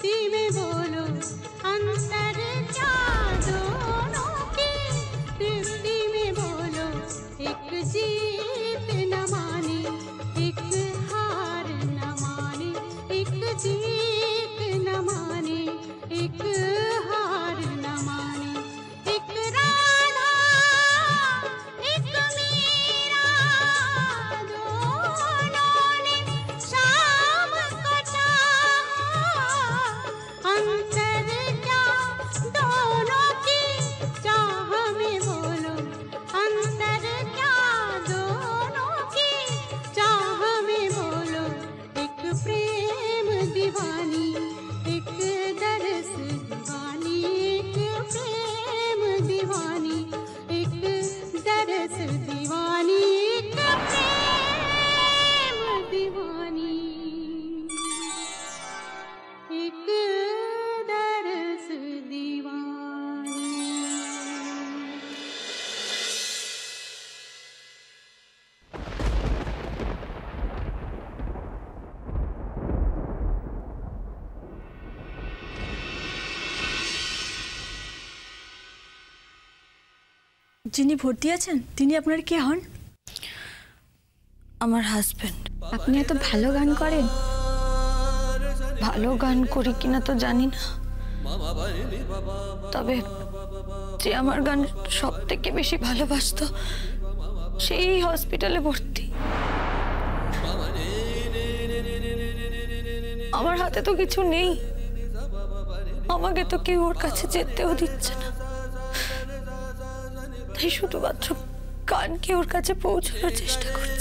दृष्टि में बोलो अंतर क्या दोनों की दृष्टि में बोलो। एक जीत न माने एक हार न माने, एक जीत न माने एक हार न माने। एक राधा एक मीरा दोनों ने शाम को चाहा। अंतर क्या दोनों की चाह में बोलो अंतर क्या दोनों की चाह में बोलो। एक प्रेम दीवानी एक दरस दीवानी, एक प्रेम दीवानी एक दरस दीवानी, एक प्रेम दीवानी एक दरस दीवानी। যিনি ভর্তি আছেন তিনি আপনার কে হন? আমার হাজবেন্ড। আপনি এত ভালো গান করেন? ভালো গান করি কিনা তো জানি না, তবে যে আমার গান সব থেকে বেশি ভালোবাসতো সেই হসপিটালে ভর্তি। আমার হাতে তো কিছু নেই, আমাকে তো কেউ ওর কাছে যেতেও দিচ্ছে না, তাই শুধুমাত্র গানকে ওর কাছে পৌঁছানোর চেষ্টা করছি।